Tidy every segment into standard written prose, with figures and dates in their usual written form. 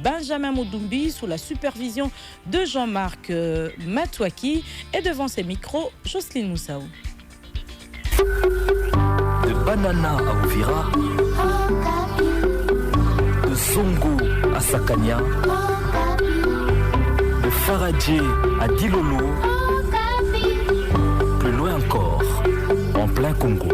Benjamin Moudumbi sous la supervision de Jean-Marc Matouaki et devant ses micros, Jocelyne Moussaou. De Banana à Ouvira, de Zongo à Sakania, de Faradje à Dilolo, plus loin encore, en plein Congo.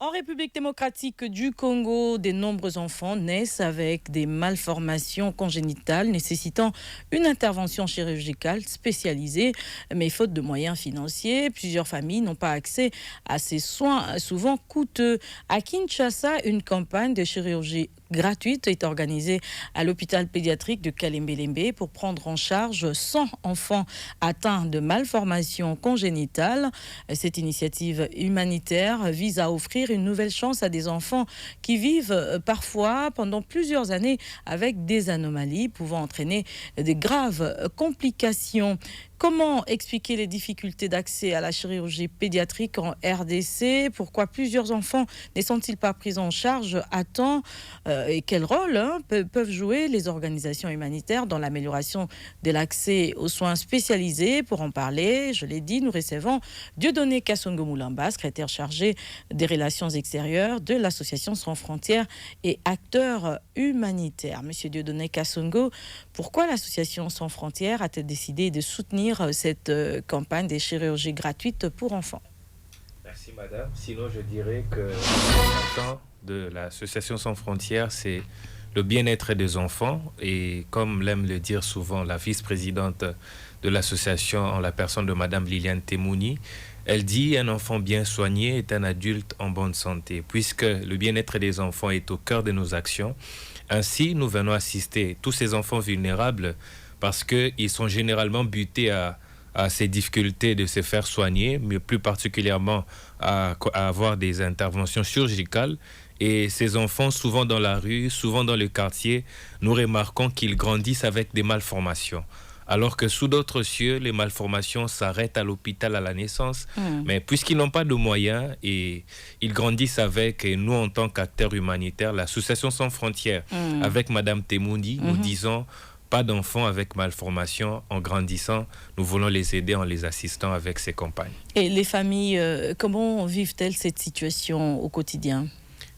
En République démocratique du Congo, de nombreux enfants naissent avec des malformations congénitales nécessitant une intervention chirurgicale spécialisée. Mais faute de moyens financiers, plusieurs familles n'ont pas accès à ces soins souvent coûteux. À Kinshasa, une campagne de chirurgie gratuite est organisée à l'hôpital pédiatrique de Kalembelembe pour prendre en charge 100 enfants atteints de malformations congénitales. Cette initiative humanitaire vise à offrir une nouvelle chance à des enfants qui vivent parfois pendant plusieurs années avec des anomalies pouvant entraîner de graves complications. Comment expliquer les difficultés d'accès à la chirurgie pédiatrique en RDC? Pourquoi plusieurs enfants ne sont-ils pas pris en charge à temps? Et quel rôle peuvent jouer les organisations humanitaires dans l'amélioration de l'accès aux soins spécialisés? Pour en parler, je l'ai dit, nous recevons Dieudonné Kassongo Moulamba, secrétaire chargé des relations extérieures de l'Association Sans Frontières et acteur humanitaire. Monsieur Dieudonné Kassongo, pourquoi l'Association Sans Frontières a-t-elle décidé de soutenir cette campagne des chirurgies gratuites pour enfants? Merci madame. Sinon je dirais que l'important de l'Association Sans Frontières, c'est le bien-être des enfants. Et comme l'aime le dire souvent la vice-présidente de l'association en la personne de madame Liliane Temouni, elle dit un enfant bien soigné est un adulte en bonne santé. Puisque le bien-être des enfants est au cœur de nos actions, ainsi nous venons assister tous ces enfants vulnérables parce qu'ils sont généralement butés à ces difficultés de se faire soigner, mais plus particulièrement à avoir des interventions chirurgicales. Et ces enfants, souvent dans la rue, souvent dans le quartier, nous remarquons qu'ils grandissent avec des malformations. Alors que sous d'autres cieux, les malformations s'arrêtent à l'hôpital à la naissance. Mais puisqu'ils n'ont pas de moyens et ils grandissent avec, et nous en tant qu'acteurs humanitaires, l'Association Sans Frontières, avec Madame Temouni, nous disons pas d'enfants avec malformation. En grandissant, nous voulons les aider en les assistant avec ces campagnes. Et les familles, comment vivent-elles cette situation au quotidien?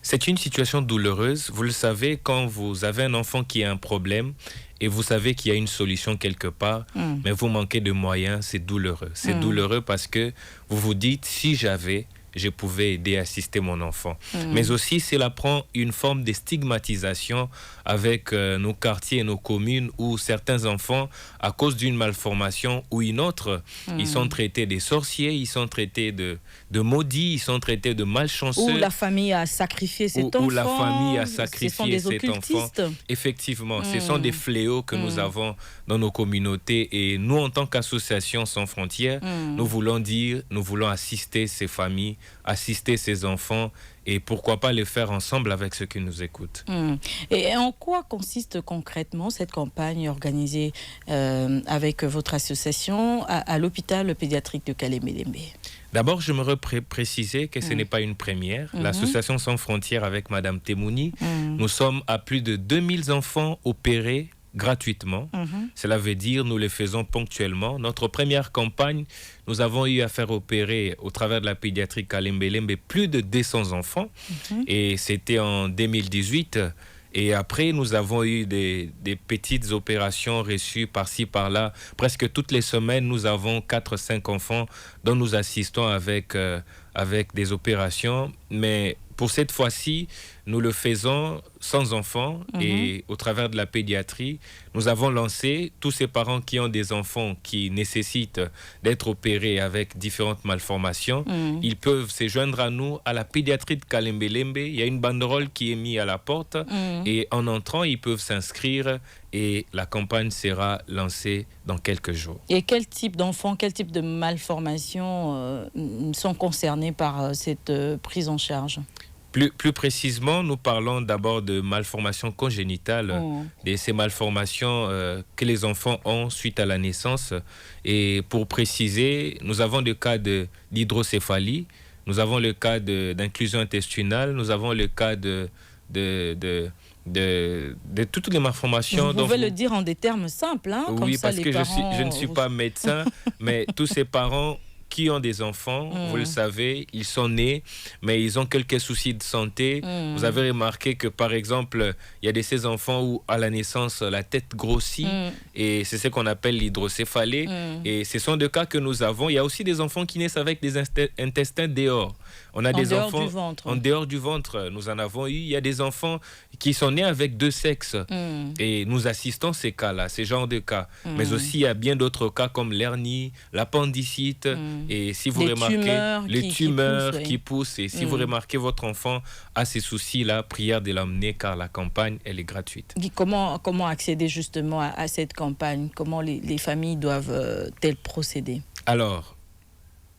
C'est une situation douloureuse. Vous le savez, quand vous avez un enfant qui a un problème et vous savez qu'il y a une solution quelque part, mais vous manquez de moyens, c'est douloureux. C'est douloureux parce que vous vous dites, si j'avais, je pouvais aider, assister mon enfant. Mais aussi, cela prend une forme de stigmatisation avec nos quartiers et nos communes où certains enfants, à cause d'une malformation ou une autre, ils sont traités des sorciers, ils sont traités de maudits, ils sont traités de malchanceux. Ou la famille a sacrifié cet enfant. Ou la famille a sacrifié cet enfant. Effectivement, ce sont des fléaux que nous avons dans nos communautés. Et nous, en tant qu'association Sans Frontières, nous voulons dire, nous voulons assister ces familles, assister ces enfants et pourquoi pas les faire ensemble avec ceux qui nous écoutent. Et en quoi consiste concrètement cette campagne organisée avec votre association à l'hôpital pédiatrique de Kalembelembe? D'abord, je me préciser que ce n'est pas une première. L'Association Sans Frontières avec Madame Temouni, nous sommes à plus de 2000 enfants opérés gratuitement. Cela veut dire nous les faisons ponctuellement. Notre première campagne, nous avons eu à faire opérer au travers de la pédiatrie Kalembelembe plus de 200 enfants et c'était en 2018. Et après, nous avons eu des petites opérations reçues par-ci, par-là. Presque toutes les semaines, nous avons 4-5 enfants dont nous assistons avec des opérations. Mais pour cette fois-ci, nous le faisons sans enfants et au travers de la pédiatrie, nous avons lancé tous ces parents qui ont des enfants qui nécessitent d'être opérés avec différentes malformations. Ils peuvent se joindre à nous à la pédiatrie de Kalembelembe. Il y a une banderole qui est mise à la porte et en entrant, ils peuvent s'inscrire et la campagne sera lancée dans quelques jours. Et quel type d'enfants, quel type de malformations sont concernés par cette prise en charge? Plus précisément, nous parlons d'abord de malformations congénitales, de ces malformations que les enfants ont suite à la naissance. Et pour préciser, nous avons le cas d'hydrocéphalie, nous avons le cas d'inclusion intestinale, nous avons le cas de toutes les malformations. Vous pouvez le dire en des termes simples, hein, comme oui, ça, parce les que parents... je ne suis pas médecin, mais tous ces parents qui ont des enfants, vous le savez, ils sont nés, mais ils ont quelques soucis de santé. Vous avez remarqué que, par exemple, il y a de ces enfants où, à la naissance, la tête grossit, et c'est ce qu'on appelle l'hydrocéphalée. Et ce sont des cas que nous avons. Il y a aussi des enfants qui naissent avec des intestins dehors. On a des enfants en dehors du ventre. Nous en avons eu. Il y a des enfants qui sont nés avec deux sexes. Et nous assistons ces cas-là, ces genres de cas. Mais aussi, il y a bien d'autres cas comme l'hernie, l'appendicite. Et si vous remarquez les tumeurs qui poussent, et si vous remarquez votre enfant a ces soucis-là, prière de l'emmener car la campagne, elle est gratuite. Comment accéder justement à cette campagne? Comment les familles doivent-elles procéder? Alors,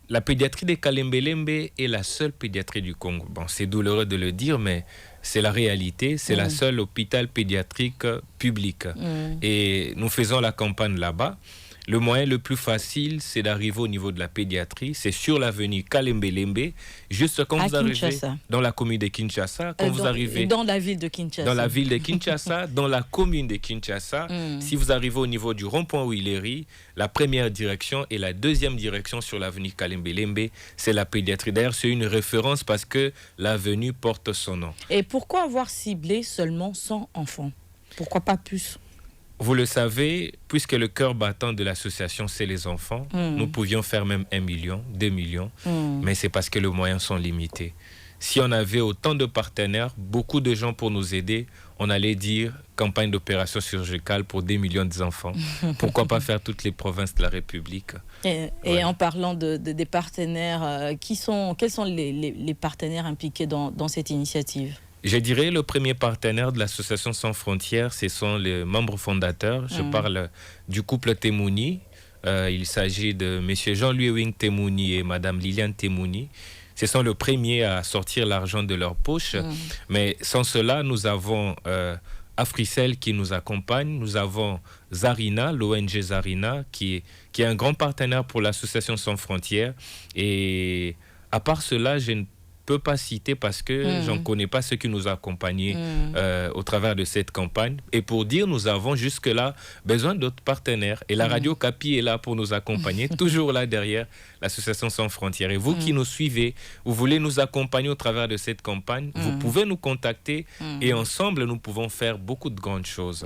la pédiatrie de Kalembe-Lembe est la seule pédiatrie du Congo. Bon, c'est douloureux de le dire, mais c'est la réalité. C'est la seule hôpital pédiatrique public. Et nous faisons la campagne là-bas. Le moyen le plus facile, c'est d'arriver au niveau de la pédiatrie. C'est sur l'avenue Kalembe-Lembe, juste quand vous arrivez dans la commune de Kinshasa. Quand vous arrivez dans la ville de Kinshasa. Dans la ville de Kinshasa, dans la commune de Kinshasa. Si vous arrivez au niveau du rond-point Willery, la première direction et la deuxième direction sur l'avenue Kalembe-Lembe, c'est la pédiatrie. D'ailleurs, c'est une référence parce que l'avenue porte son nom. Et pourquoi avoir ciblé seulement 100 enfants? Pourquoi pas plus? Vous le savez, puisque le cœur battant de l'association, c'est les enfants, nous pouvions faire même 1 million, 2 millions, mais c'est parce que les moyens sont limités. Si on avait autant de partenaires, beaucoup de gens pour nous aider, on allait dire campagne d'opération chirurgicale pour des millions d'enfants. Pourquoi pas faire toutes les provinces de la République? Et en parlant des partenaires, quels sont les partenaires impliqués dans cette initiative? Je dirais le premier partenaire de l'Association Sans Frontières, ce sont les membres fondateurs. Je parle du couple Temouni. Il s'agit de M. Jean-Louis Wing Temouni et Mme Liliane Temouni. Ce sont les premiers à sortir l'argent de leur poche. Mais sans cela, nous avons Africell qui nous accompagne. Nous avons Zarina, l'ONG Zarina, qui est un grand partenaire pour l'Association Sans Frontières. Et à part cela, je ne peux pas citer parce que j'en connais pas ceux qui nous ont accompagnés au travers de cette campagne. Et pour dire, nous avons jusque-là besoin d'autres partenaires. Et la Radio Capi est là pour nous accompagner, toujours là derrière l'Association Sans Frontières. Et vous qui nous suivez, vous voulez nous accompagner au travers de cette campagne, vous pouvez nous contacter et ensemble, nous pouvons faire beaucoup de grandes choses.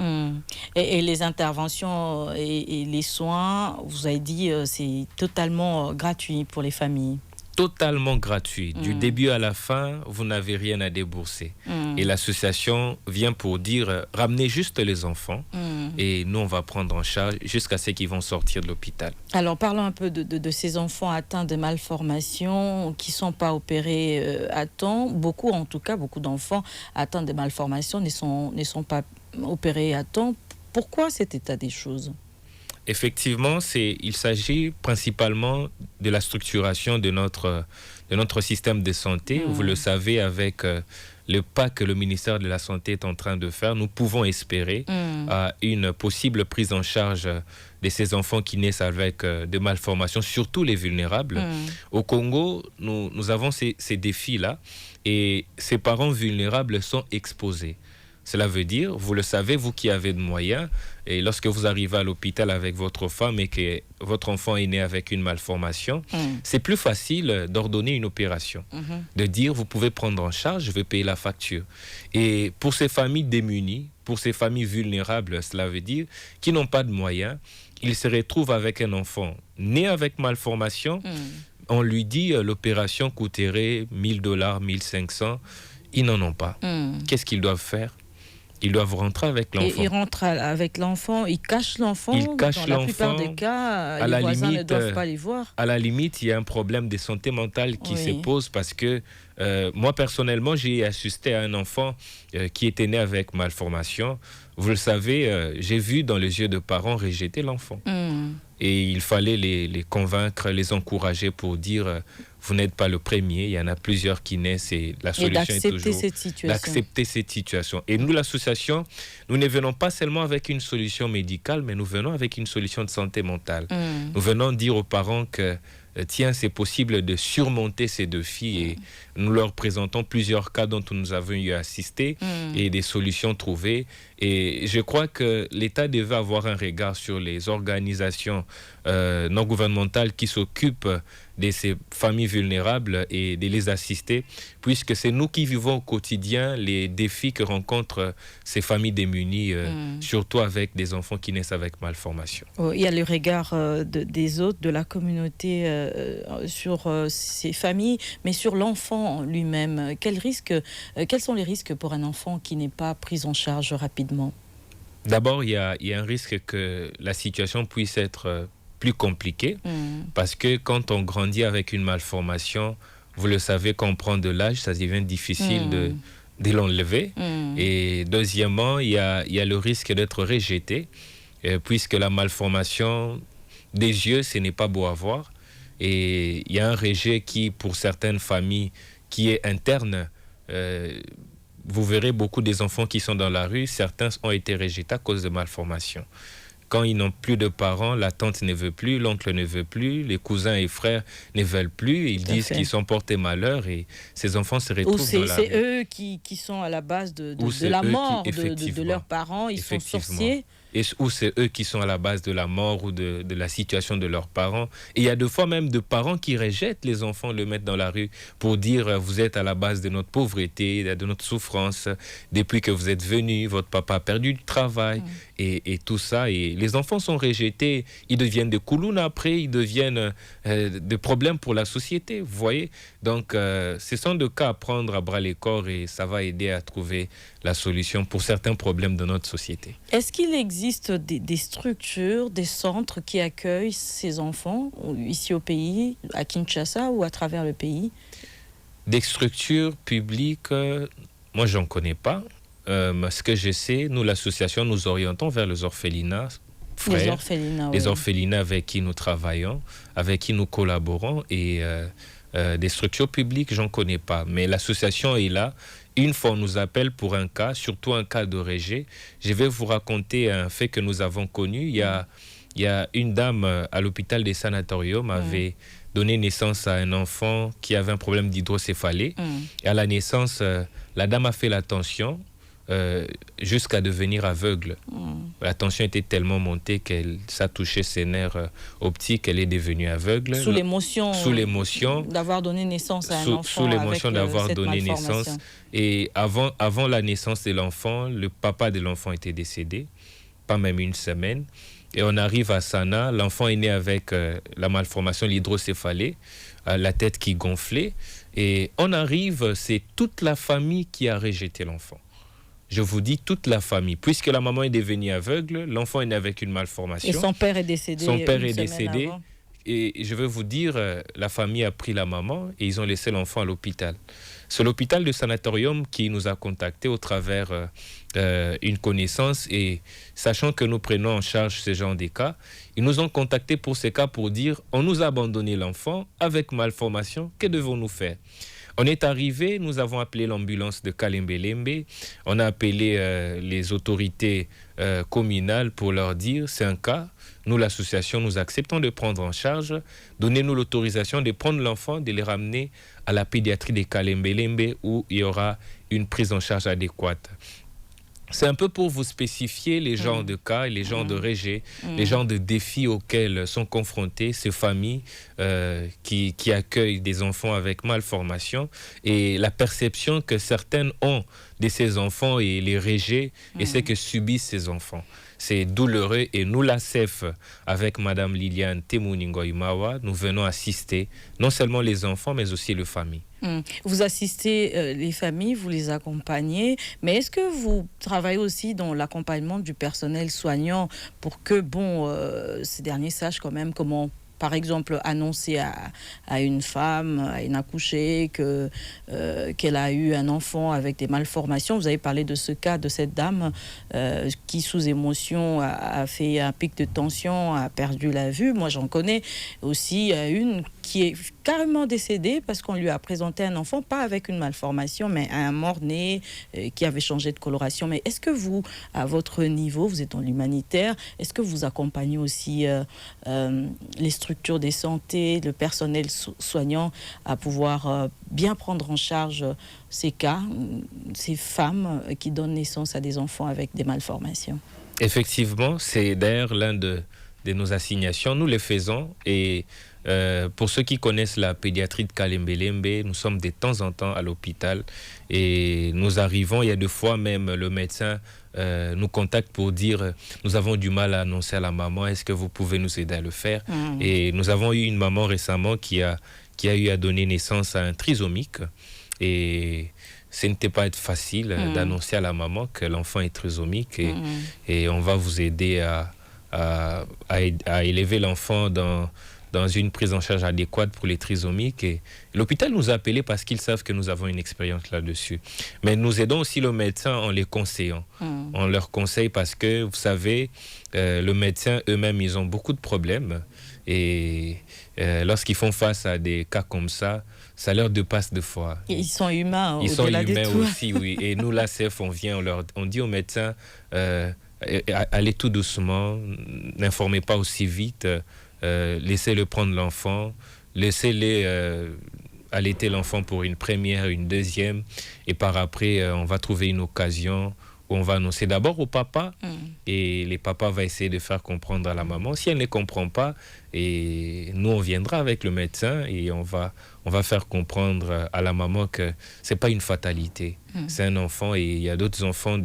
Et les interventions et les soins, vous avez dit, c'est totalement gratuit pour les familles. Totalement gratuit. Du début à la fin, vous n'avez rien à débourser. Et l'association vient pour dire, ramenez juste les enfants et nous, on va prendre en charge jusqu'à ce qu'ils vont sortir de l'hôpital. Alors, parlons un peu de ces enfants atteints de malformations qui ne sont pas opérés à temps. Beaucoup d'enfants atteints de malformations ne sont pas opérés à temps. Pourquoi cet état des choses ? Effectivement, il s'agit principalement de la structuration de notre système de santé. Vous le savez, avec le pas que le ministère de la Santé est en train de faire, nous pouvons espérer une possible prise en charge de ces enfants qui naissent avec des malformations, surtout les vulnérables. Au Congo, nous avons ces défis-là et ces parents vulnérables sont exposés. Cela veut dire, vous le savez, vous qui avez de moyens, et lorsque vous arrivez à l'hôpital avec votre femme et que votre enfant est né avec une malformation, c'est plus facile d'ordonner une opération. De dire, vous pouvez prendre en charge, je vais payer la facture. Et pour ces familles démunies, pour ces familles vulnérables, cela veut dire, qui n'ont pas de moyens, ils se retrouvent avec un enfant né avec malformation. On lui dit, l'opération coûterait $1000, 1500. Ils n'en ont pas. Qu'est-ce qu'ils doivent faire ? Ils doivent rentrer avec l'enfant. Et ils rentrent avec l'enfant, ils cachent l'enfant. Dans la plupart des cas, les voisins ne doivent pas les voir. À la limite, il y a un problème de santé mentale qui se pose parce que moi, personnellement, j'ai assisté à un enfant qui était né avec malformation. Vous le savez, j'ai vu dans les yeux de parents rejeter l'enfant. Et il fallait les convaincre, les encourager pour dire vous n'êtes pas le premier, il y en a plusieurs qui naissent et la solution est toujours d'accepter cette situation. Et nous, l'association, nous ne venons pas seulement avec une solution médicale, mais nous venons avec une solution de santé mentale. Nous venons dire aux parents que tiens, c'est possible de surmonter ces défis et nous leur présentons plusieurs cas dont nous avons eu à assister et des solutions trouvées. Et je crois que l'État devait avoir un regard sur les organisations non gouvernementales qui s'occupent de ces familles vulnérables et de les assister, puisque c'est nous qui vivons au quotidien les défis que rencontrent ces familles démunies, surtout avec des enfants qui naissent avec malformation. Il y a le regard des autres, de la communauté sur ces familles, mais sur l'enfant lui-même. Quels sont les risques pour un enfant qui n'est pas pris en charge rapidement? D'abord, il y a un risque que la situation puisse être plus compliquée, parce que quand on grandit avec une malformation, vous le savez, quand on prend de l'âge, ça devient difficile de l'enlever. Et deuxièmement, il y a le risque d'être rejeté, puisque la malformation des yeux, ce n'est pas beau à voir. Et il y a un rejet qui, pour certaines familles, qui est interne. Vous verrez beaucoup des enfants qui sont dans la rue, certains ont été rejetés à cause de malformations. Quand ils n'ont plus de parents, la tante ne veut plus, l'oncle ne veut plus, les cousins et frères ne veulent plus. Ils disent qu'ils sont portés malheur et ces enfants se retrouvent dans la rue. C'est eux qui sont à la base de la mort de leurs parents. Ils sont sorciers. Ou c'est eux qui sont à la base de la mort ou de la situation de leurs parents. Et il y a deux fois même de parents qui rejettent les enfants, le mettent dans la rue pour dire vous êtes à la base de notre pauvreté, de notre souffrance. Depuis que vous êtes venus, votre papa a perdu du travail et tout ça. Et les enfants sont rejetés, ils deviennent des koulounes après, ils deviennent des problèmes pour la société, vous voyez. Donc ce sont des cas à prendre à bras le corps et ça va aider à trouver la solution pour certains problèmes de notre société. Est-ce qu'il existe des structures, des centres qui accueillent ces enfants ici au pays, à Kinshasa ou à travers le pays? Des structures publiques, moi j'en connais pas. Ce que je sais, nous l'association, nous orientons vers les orphelinats. Frères, les orphelinats avec qui nous travaillons, avec qui nous collaborons et des structures publiques, j'en connais pas. Mais l'association est là. Une fois, on nous appelle pour un cas, surtout un cas de rejet. Je vais vous raconter un fait que nous avons connu. Il y a une dame à l'hôpital des sanatoriums avait donné naissance à un enfant qui avait un problème d'hydrocéphalie. Et à la naissance, la dame a fait la tension jusqu'à devenir aveugle. La tension était tellement montée qu'elle ça touchait ses nerfs optiques, elle est devenue aveugle. Sous l'émotion d'avoir donné naissance à un enfant. Sous l'émotion d'avoir donné malformation. naissance. Et avant la naissance de l'enfant, le papa de l'enfant était décédé, pas même une semaine. Et on arrive à Sana, l'enfant est né avec la malformation, l'hydrocéphalie, la tête qui gonflait. Et on arrive, c'est toute la famille qui a rejeté l'enfant. Je vous dis toute la famille, puisque la maman est devenue aveugle, l'enfant est né avec une malformation. Et son père est décédé. Son père est décédé. Et je veux vous dire, la famille a pris la maman et ils ont laissé l'enfant à l'hôpital. C'est l'hôpital de sanatorium qui nous a contactés au travers une connaissance et sachant que nous prenons en charge ce genre de cas, ils nous ont contactés pour ces cas pour dire on nous a abandonné l'enfant avec malformation, que devons-nous faire? On est arrivé, nous avons appelé l'ambulance de Kalembelembe, on a appelé les autorités communales pour leur dire c'est un cas, nous l'association nous acceptons de prendre en charge, donnez-nous l'autorisation de prendre l'enfant, de les ramener à la pédiatrie de Kalembelembe où il y aura une prise en charge adéquate. C'est un peu pour vous spécifier les genres de cas, et les genres de rejet, les genres de défis auxquels sont confrontées ces familles qui accueillent des enfants avec malformation et la perception que certaines ont de ces enfants et les rejets et ce que subissent ces enfants. C'est douloureux et nous, la CEF, avec Madame Liliane Temuningoimawa, nous venons assister non seulement les enfants mais aussi les familles. Vous assistez les familles, vous les accompagnez, mais est-ce que vous travaillez aussi dans l'accompagnement du personnel soignant pour que ces derniers sachent quand même comment, par exemple, annoncer à une femme, à une accouchée qu'elle a eu un enfant avec des malformations? Vous avez parlé de ce cas de cette dame qui, sous émotion, a fait un pic de tension, a perdu la vue. Moi, j'en connais aussi une qui est carrément décédé parce qu'on lui a présenté un enfant, pas avec une malformation, mais un mort-né qui avait changé de coloration. Mais est-ce que vous, à votre niveau, vous êtes dans l'humanitaire, est-ce que vous accompagnez aussi les structures de santé, le personnel soignant à pouvoir bien prendre en charge ces cas, ces femmes qui donnent naissance à des enfants avec des malformations? Effectivement, c'est d'ailleurs l'un de nos assignations. Nous les faisons et pour ceux qui connaissent la pédiatrie de Kalembe-Lembe, nous sommes de temps en temps à l'hôpital et nous arrivons, il y a des fois même le médecin nous contacte pour dire nous avons du mal à annoncer à la maman, est-ce que vous pouvez nous aider à le faire? Et nous avons eu une maman récemment qui a eu à donner naissance à un trisomique et ce n'était pas facile d'annoncer à la maman que l'enfant est trisomique et on va vous aider à élever l'enfant dans une prise en charge adéquate pour les trisomiques. Et l'hôpital nous a appelés parce qu'ils savent que nous avons une expérience là-dessus. Mais nous aidons aussi le médecin en les conseillant. On leur conseille parce que, vous savez, le médecin eux-mêmes, ils ont beaucoup de problèmes. Et lorsqu'ils font face à des cas comme ça leur dépasse de fois. Ils sont humains. Ils sont humains aussi, oui. Et nous, l'ACF, on dit aux médecins, allez tout doucement, n'informez pas aussi vite, laissez-le prendre l'enfant, laissez-les allaiter l'enfant pour une première, une deuxième, et par après, on va trouver une occasion où on va annoncer d'abord au papa, et les papas vont essayer de faire comprendre à la maman. Si elle ne comprend pas, et nous, on viendra avec le médecin, et on va faire comprendre à la maman que ce n'est pas une fatalité. C'est un enfant, et il y a d'autres enfants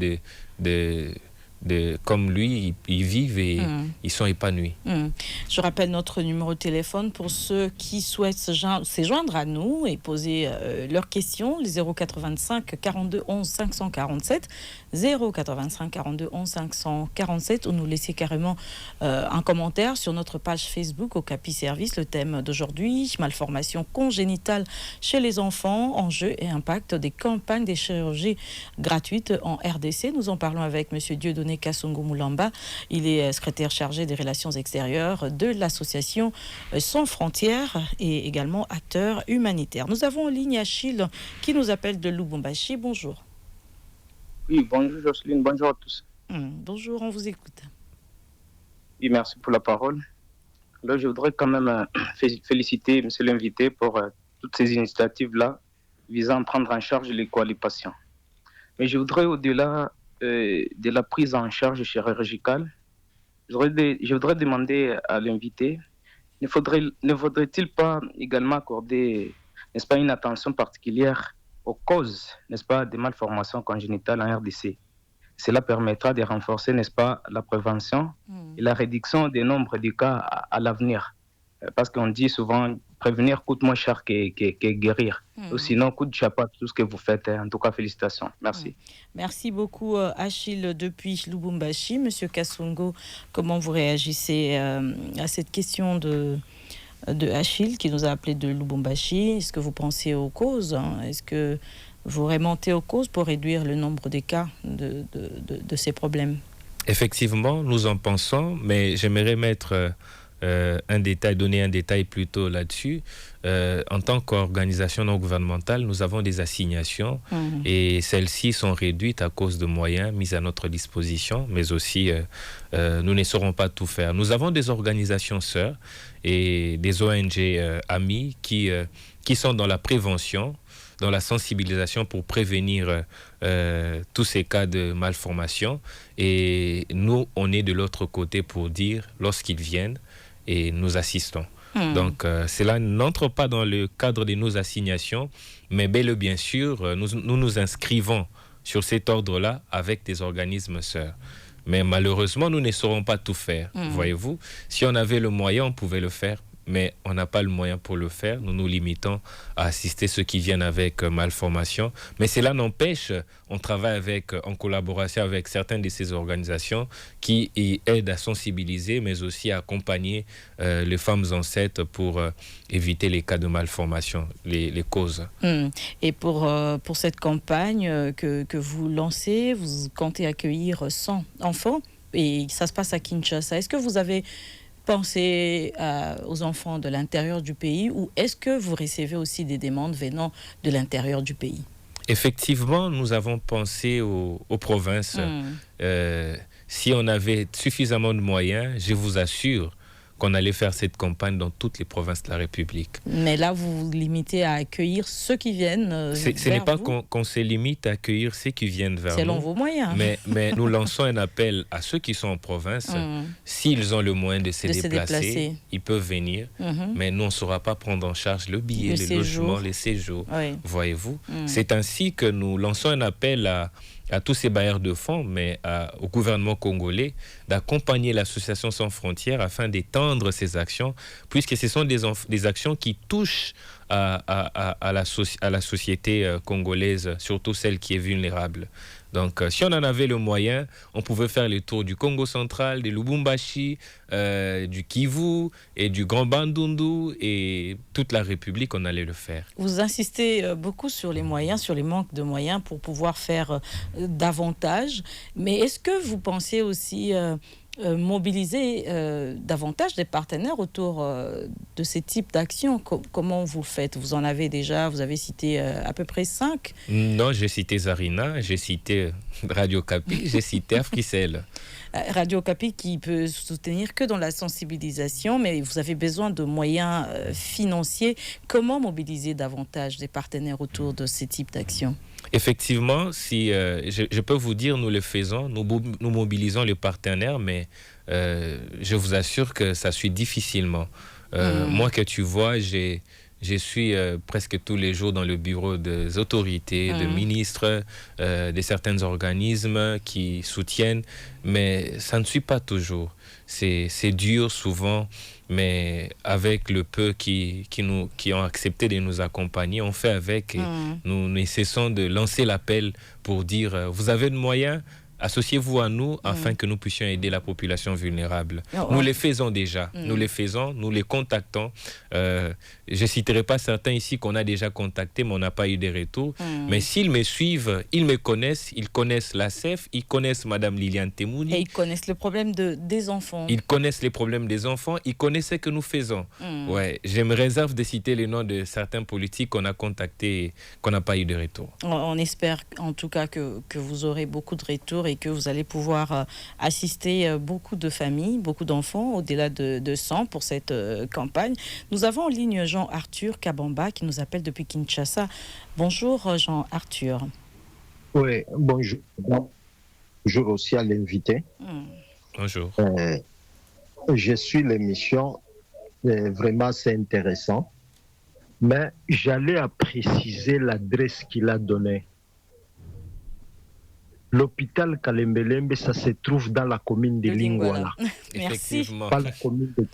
comme lui, ils vivent et ils sont épanouis. Je rappelle notre numéro de téléphone pour ceux qui souhaitent se joindre à nous et poser leurs questions, les 085 42 11 547, 085 42 11 547, ou nous laisser carrément un commentaire sur notre page Facebook au Capi Service. Le thème d'aujourd'hui, malformation congénitale chez les enfants, enjeux et impact des campagnes des chirurgies gratuites en RDC. Nous en parlons avec M. Dieudonné Kassongo Moulamba. Il est secrétaire chargé des relations extérieures de l'association Sans Frontières et également acteur humanitaire. Nous avons en ligne Achille qui nous appelle de Lubumbashi. Bonjour. Oui, bonjour Jocelyne, bonjour à tous. Bonjour, on vous écoute. Oui, merci pour la parole. Alors, je voudrais quand même féliciter monsieur l'invité pour toutes ces initiatives-là visant à prendre en charge les patients. Mais je voudrais, au-delà de la prise en charge chirurgicale, je voudrais demander à l'invité, ne faudrait-il pas également accorder, n'est-ce pas, une attention particulière aux causes, n'est-ce pas, des malformations congénitales en RDC? Cela permettra de renforcer, n'est-ce pas, la prévention et la réduction des nombres de cas à l'avenir. Parce qu'on dit souvent, prévenir coûte moins cher que guérir. Ou sinon, coûte chapeau à tout ce que vous faites. En tout cas, félicitations. Merci. Merci beaucoup, Achille, depuis Lubumbashi. Monsieur Kassongo, comment vous réagissez à cette question de Achille qui nous a appelé de Lubumbashi? Est-ce que vous pensez aux causes? Est-ce que vous remontez aux causes pour réduire le nombre de cas de ces problèmes? Effectivement, nous en pensons, mais j'aimerais mettre donner un détail plutôt là-dessus. En tant qu'organisation non gouvernementale, nous avons des assignations et celles-ci sont réduites à cause de moyens mis à notre disposition, mais aussi nous ne saurons pas tout faire. Nous avons des organisations sœurs et des ONG amis qui sont dans la prévention, dans la sensibilisation pour prévenir tous ces cas de malformation. Et nous, on est de l'autre côté pour dire, lorsqu'ils viennent, et nous assistons. Donc, cela n'entre pas dans le cadre de nos assignations, mais bel et bien sûr, nous inscrivons sur cet ordre-là avec des organismes sœurs. Mais malheureusement, nous ne saurons pas tout faire, voyez-vous. Si on avait le moyen, on pouvait le faire, mais on n'a pas le moyen pour le faire. Nous nous limitons à assister ceux qui viennent avec malformation. Mais cela n'empêche, on travaille en collaboration avec certaines de ces organisations qui aident à sensibiliser, mais aussi à accompagner les femmes enceintes pour éviter les cas de malformation, les causes. Et pour cette campagne que vous lancez, vous comptez accueillir 100 enfants et ça se passe à Kinshasa. Est-ce que vous avez pensez aux enfants de l'intérieur du pays ou est-ce que vous recevez aussi des demandes venant de l'intérieur du pays? Effectivement, nous avons pensé aux provinces. Si on avait suffisamment de moyens, je vous assure qu'on allait faire cette campagne dans toutes les provinces de la République. Mais là, vous vous limitez à accueillir ceux qui viennent Ce n'est pas qu'on se limite à accueillir ceux qui viennent vers selon nous. vos moyens. Mais nous lançons un appel à ceux qui sont en province. S'ils ont le moyen de se déplacer, ils peuvent venir. Mais nous, on ne saura pas prendre en charge le billet, le logement, les séjours. Oui. Voyez-vous? C'est ainsi que nous lançons un appel à tous ces bailleurs de fonds, mais au gouvernement congolais, d'accompagner l'Association Sans Frontières afin d'étendre ces actions, puisque ce sont des actions qui touchent à la société congolaise, surtout celle qui est vulnérable. Donc, si on en avait le moyen, on pouvait faire le tour du Congo central, de Lubumbashi, du Kivu et du Grand Bandundu et toute la République, on allait le faire. Vous insistez beaucoup sur les moyens, sur les manques de moyens pour pouvoir faire davantage. Mais est-ce que vous pensez aussi mobiliser davantage des partenaires autour de ces types d'actions? Comment vous faites? Vous en avez déjà, vous avez cité à peu près 5. Non, j'ai cité Zarina, j'ai cité Radio Kapi, j'ai cité Africell. Radio Kapi qui peut soutenir que dans la sensibilisation, mais vous avez besoin de moyens financiers. Comment mobiliser davantage des partenaires autour de ces types d'actions? Effectivement, si je peux vous dire, nous le faisons, nous mobilisons les partenaires, mais je vous assure que ça suit difficilement. Moi que tu vois, je suis presque tous les jours dans le bureau des autorités, de ministres, de certains organismes qui soutiennent, mais ça ne suit pas toujours. C'est dur souvent, mais avec le peu qui ont accepté de nous accompagner, on fait avec et nous ne cessons de lancer l'appel pour dire vous avez de moyens, associez-vous à nous afin que nous puissions aider la population vulnérable. Nous les faisons déjà, nous les faisons, nous les contactons. Je ne citerai pas certains ici qu'on a déjà contactés, mais on n'a pas eu de retour. Mais s'ils me suivent, ils me connaissent, ils connaissent la CEF, ils connaissent Madame Liliane Temouni. Et ils connaissent le problème des enfants. Ils connaissent les problèmes des enfants, ils connaissent ce que nous faisons. Ouais, je me réserve de citer les noms de certains politiques qu'on a contactés et qu'on n'a pas eu de retour. On espère en tout cas que vous aurez beaucoup de retours et que vous allez pouvoir assister beaucoup de familles, beaucoup d'enfants, au-delà de 100 pour cette campagne. Nous avons en ligne Jean-Arthur Kabamba qui nous appelle depuis Kinshasa. Bonjour Jean-Arthur. Oui, bonjour. Bonjour aussi à l'invité. Bonjour. Je suis l'émission, vraiment c'est intéressant, mais j'allais à préciser l'adresse qu'il a donnée. L'hôpital Kalembelembe, ça se trouve dans la commune de Lingwala. Merci. Pas la commune de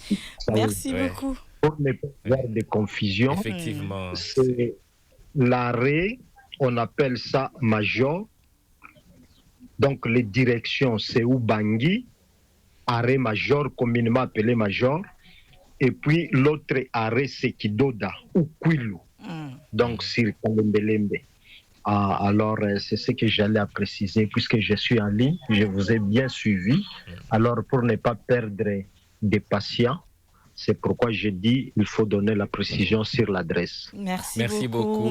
Merci beaucoup. Pour ne pas avoir de confusion, Effectivement. c'est l'arrêt, on appelle ça major. Donc les directions, c'est Ubangi, arrêt major, communément appelé major. Et puis l'autre arrêt, c'est Kidoda ou Kwilu. Donc sur Kalembelembe. Alors, c'est ce que j'allais préciser, puisque je suis en ligne, je vous ai bien suivi. Alors, pour ne pas perdre des patients, c'est pourquoi je dis qu'il faut donner la précision sur l'adresse. Merci beaucoup.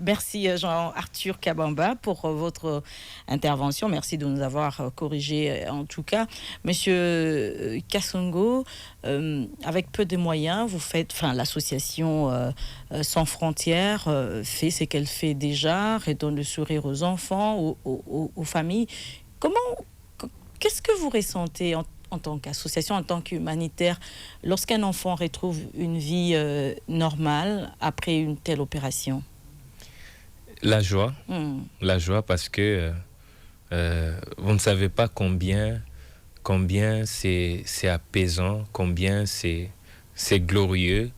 Merci Jean-Arthur Kabamba pour votre intervention. Merci de nous avoir corrigé en tout cas. Monsieur Kasongo, avec peu de moyens, vous faites, l'association Sans Frontières fait ce qu'elle fait déjà, redonne le sourire aux enfants, aux familles. Qu'est-ce que vous ressentez en tant qu'association, en tant qu'humanitaire, lorsqu'un enfant retrouve une vie normale après une telle opération? La joie parce que vous ne savez pas combien c'est apaisant, combien c'est glorieux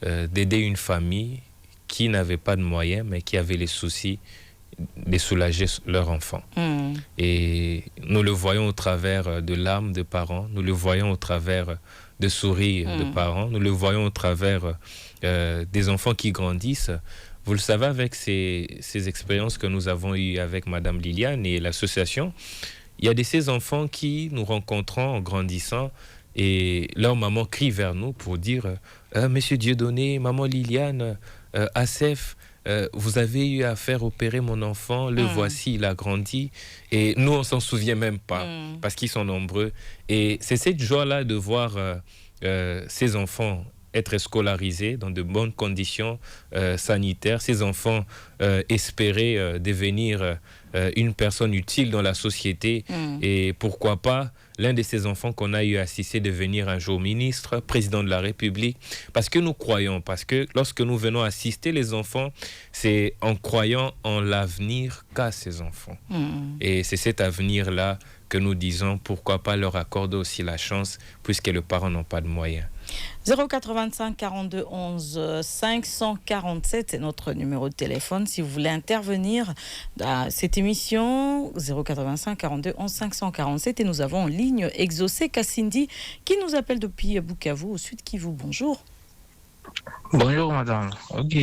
d'aider une famille qui n'avait pas de moyens, mais qui avait les soucis de soulager leur enfant. Et nous le voyons au travers de larmes de parents, nous le voyons au travers de sourires de parents, nous le voyons au travers des enfants qui grandissent. Vous le savez, avec ces expériences que nous avons eues avec Madame Liliane et l'association, il y a de ces enfants qui, nous rencontrant en grandissant, et leur maman crie vers nous pour dire Monsieur Dieudonné, maman Liliane, Asef, vous avez eu à faire opérer mon enfant, le voici, il a grandi. Et nous, on s'en souvient même pas, parce qu'ils sont nombreux. Et c'est cette joie-là de voir ces enfants être scolarisés dans de bonnes conditions sanitaires, ces enfants espérer devenir une personne utile dans la société. Et pourquoi pas l'un de ces enfants qu'on a eu à assister devenir un jour ministre, président de la République, parce que nous croyons, parce que lorsque nous venons assister les enfants, c'est en croyant en l'avenir qu'a ces enfants. Et c'est cet avenir-là que nous disons, pourquoi pas leur accorder aussi la chance, puisque les parents n'ont pas de moyens. 085 42 11 547, c'est notre numéro de téléphone. Si vous voulez intervenir dans cette émission, 085 42 11 547. Et nous avons en ligne Exaucé Kassindi qui nous appelle depuis Bukavu, au Sud Kivu. Bonjour. Bonjour madame. Ok.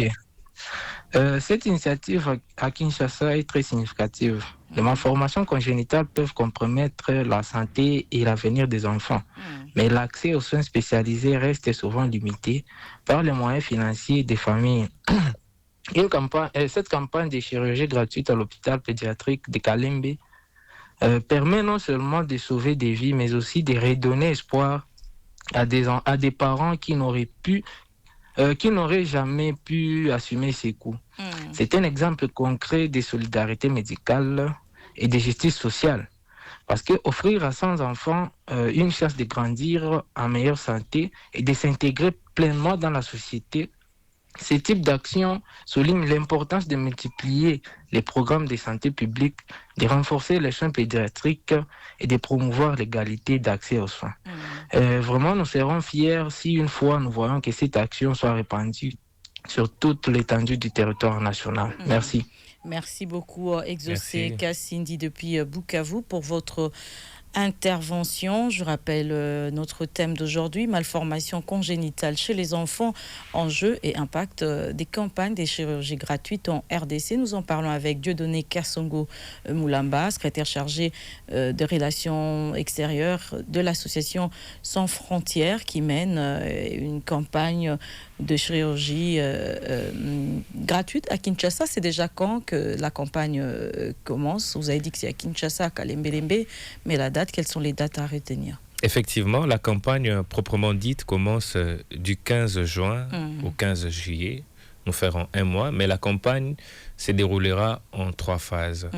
Cette initiative à Kinshasa est très significative. Les malformations congénitales peuvent compromettre la santé et l'avenir des enfants. Mais l'accès aux soins spécialisés reste souvent limité par les moyens financiers des familles. Cette campagne de chirurgie gratuite à l'hôpital pédiatrique de Kalembe permet non seulement de sauver des vies, mais aussi de redonner espoir à des parents qui n'auraient jamais pu assumer ces coûts. C'est un exemple concret de solidarité médicale et de justice sociale. Parce qu'offrir à 100 enfants une chance de grandir en meilleure santé et de s'intégrer pleinement dans la société, ce type d'action souligne l'importance de multiplier les programmes de santé publique, de renforcer les soins pédiatriques et de promouvoir l'égalité d'accès aux soins. Vraiment, nous serons fiers si une fois nous voyons que cette action soit répandue sur toute l'étendue du territoire national. Merci. Merci beaucoup, Exaucé Kassindi depuis Bukavu, pour votre intervention. Je rappelle notre thème d'aujourd'hui, malformation congénitale chez les enfants, enjeux et impact des campagnes des chirurgies gratuites en RDC. Nous en parlons avec Dieudonné Kassongo Moulamba, secrétaire chargé des relations extérieures de l'association Sans Frontières, qui mène une campagne de chirurgie gratuite à Kinshasa. C'est déjà quand que la campagne commence? Vous avez dit que c'est à Kinshasa, à Kalembe, mais la date, quelles sont les dates à retenir? Effectivement, la campagne proprement dite commence du 15 juin au 15 juillet. Nous ferons un mois, mais la campagne se déroulera en 3 phases.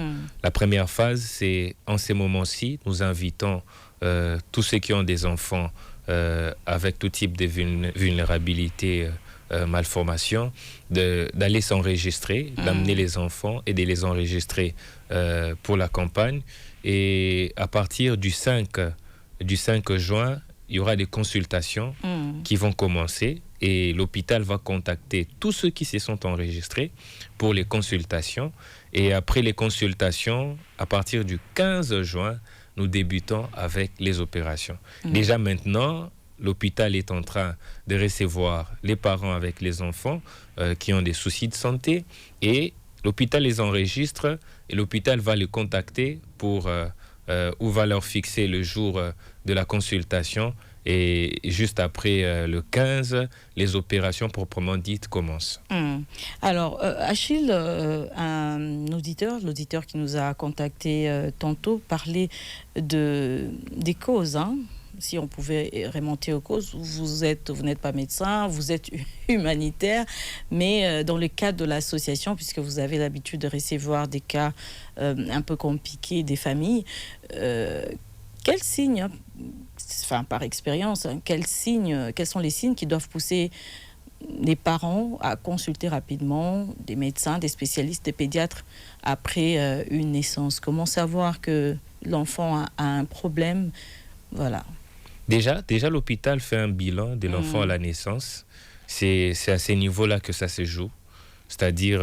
La première phase, c'est en ces moments-ci, nous invitons tous ceux qui ont des enfants avec tout type de vulnérabilité, malformation, d'aller s'enregistrer, d'amener les enfants et de les enregistrer pour la campagne. Et à partir du 5 juin, il y aura des consultations qui vont commencer et l'hôpital va contacter tous ceux qui se sont enregistrés pour les consultations. Et après les consultations, à partir du 15 juin, nous débutons avec les opérations. Déjà maintenant, l'hôpital est en train de recevoir les parents avec les enfants qui ont des soucis de santé et l'hôpital les enregistre et l'hôpital va les contacter pour ou va leur fixer le jour de la consultation et juste après le 15, les opérations proprement dites commencent. Alors, Achille, l'auditeur qui nous a contacté tantôt, parlait des causes, si on pouvait remonter aux causes. Vous n'êtes pas médecin, vous êtes humanitaire, mais dans le cadre de l'association, puisque vous avez l'habitude de recevoir des cas un peu compliqués des familles, quels signes, par expérience, quels sont les signes qui doivent pousser les parents à consulter rapidement des médecins, des spécialistes, des pédiatres après une naissance? Comment savoir que l'enfant a un problème? Voilà. Déjà, l'hôpital fait un bilan de l'enfant à la naissance. C'est à ces niveaux-là que ça se joue. C'est-à-dire,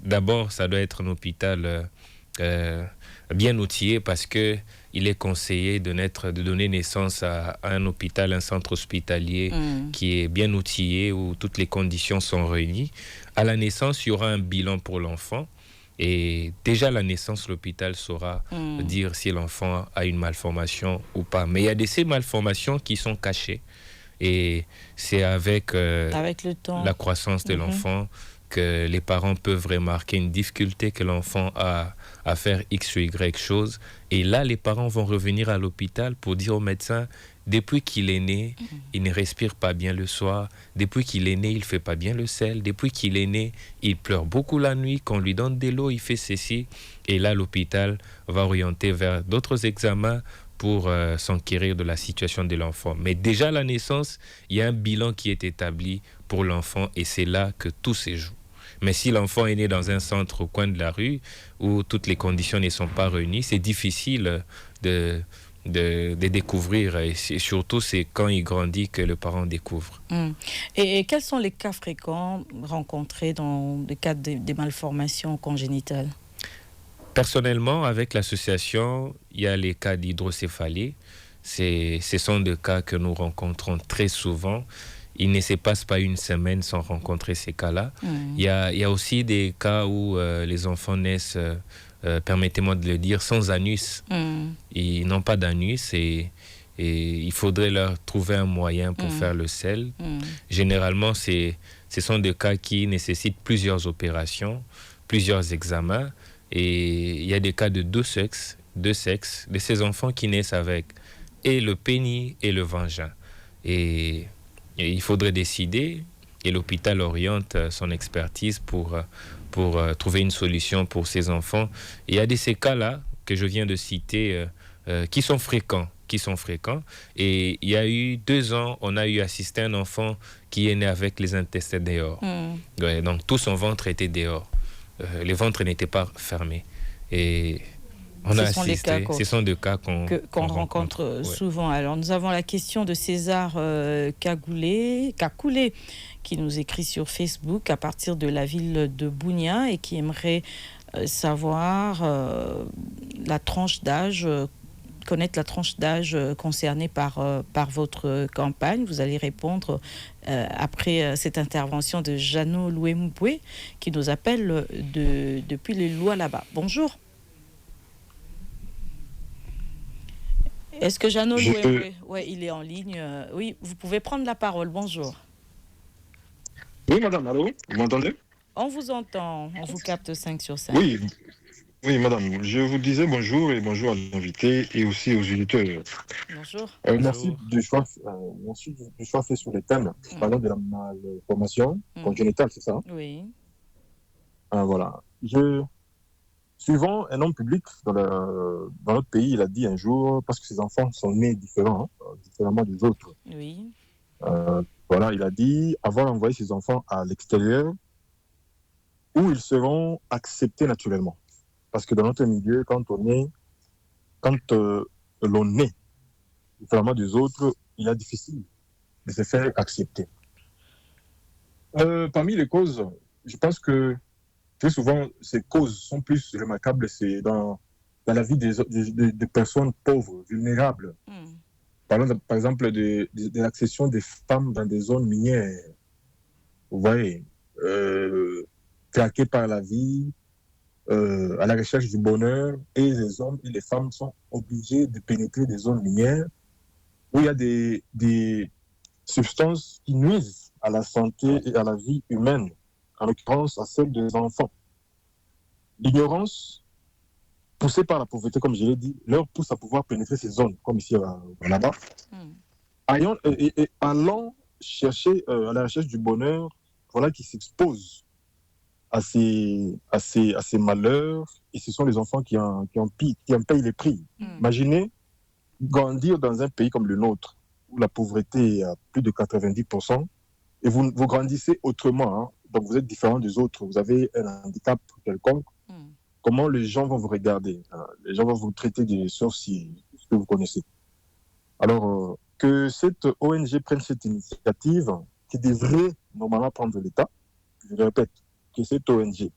d'abord, ça doit être un hôpital bien outillé parce qu'il est conseillé de donner naissance à un hôpital, un centre hospitalier qui est bien outillé, où toutes les conditions sont réunies. À la naissance, il y aura un bilan pour l'enfant. Et déjà à la naissance, l'hôpital saura dire si l'enfant a une malformation ou pas. Mais il y a ces malformations qui sont cachées. Et c'est avec le temps, la croissance de l'enfant que les parents peuvent remarquer une difficulté que l'enfant a à faire X ou Y chose. Et là, les parents vont revenir à l'hôpital pour dire au médecin, depuis qu'il est né, il ne respire pas bien le soir. Depuis qu'il est né, il ne fait pas bien le sel. Depuis qu'il est né, il pleure beaucoup la nuit. Quand on lui donne de l'eau, il fait ceci. Et là, l'hôpital va orienter vers d'autres examens pour s'enquérir de la situation de l'enfant. Mais déjà à la naissance, il y a un bilan qui est établi pour l'enfant et c'est là que tout se joue. Mais si l'enfant est né dans un centre au coin de la rue où toutes les conditions ne sont pas réunies, c'est difficile de découvrir et surtout c'est quand il grandit que le parent découvre. Et quels sont les cas fréquents rencontrés dans le cadre des malformations congénitales? Personnellement, avec l'association, il y a les cas d'hydrocéphalie. Ce sont des cas que nous rencontrons très souvent. Il ne se passe pas une semaine sans rencontrer ces cas-là. Il y a aussi des cas où les enfants naissent, permettez-moi de le dire, sans anus. Ils n'ont pas d'anus et il faudrait leur trouver un moyen pour faire le sel. Généralement, ce sont des cas qui nécessitent plusieurs opérations, plusieurs examens. Et il y a des cas de deux sexes, de ces enfants qui naissent avec et le pénis et le vagin. Et il faudrait décider, et l'hôpital oriente son expertise pour trouver une solution pour ces enfants. Et il y a ces cas-là que je viens de citer qui sont fréquents. Et il y a eu 2 ans, on a eu assisté un enfant qui est né avec les intestins dehors. Ouais, donc tout son ventre était dehors. Les ventres n'étaient pas fermés. Et on a assisté. Ce sont des cas qu'on rencontre souvent. Alors, nous avons la question de César Kakoulé, qui nous écrit sur Facebook à partir de la ville de Bunia et qui aimerait savoir connaître la tranche d'âge concernée par votre campagne. Vous allez répondre après cette intervention de Jeannot Louemboue qui nous appelle depuis les Lualaba. Bonjour. Est-ce que Jeannot Louemboue, il est en ligne. Oui, vous pouvez prendre la parole. Bonjour. Oui, madame, allô, vous m'entendez? On vous entend, on vous capte 5 sur 5. Oui, madame, je vous disais bonjour et bonjour à l'invité et aussi aux auditeurs. Bonjour. Merci du choix fait sur les thèmes. Parlons de la malformation congénitale, c'est ça? Oui. Voilà. Suivant un homme public dans notre pays, il a dit un jour, parce que ses enfants sont nés différemment des autres. Oui. Voilà, il a dit, avant d'envoyer ses enfants à l'extérieur, où ils seront acceptés naturellement. Parce que dans notre milieu, quand l'on est différemment des autres, il est difficile de se faire accepter. Parmi les causes, je pense que très souvent, ces causes sont plus remarquables, c'est dans la vie des personnes pauvres, vulnérables. Parlons par exemple de l'accession des femmes dans des zones minières. Vous voyez, traquées par la vie, à la recherche du bonheur, et les hommes et les femmes sont obligés de pénétrer des zones minières où il y a des substances qui nuisent à la santé et à la vie humaine, en l'occurrence à celle des enfants. L'ignorance, poussée par la pauvreté, comme je l'ai dit, leur pousse à pouvoir pénétrer ces zones, comme ici là-bas, allant chercher à la recherche du bonheur, voilà, qui s'exposent à ces malheurs, et ce sont les enfants qui en payent les prix. Imaginez grandir dans un pays comme le nôtre, où la pauvreté est à plus de 90%, et vous grandissez autrement, hein. Donc vous êtes différent des autres, vous avez un handicap quelconque. Comment les gens vont vous regarder, hein? Les gens vont vous traiter de sorciers, ce que vous connaissez. Alors, que cette ONG prenne cette initiative, qui devrait normalement prendre l'État, je le répète, que cette ONG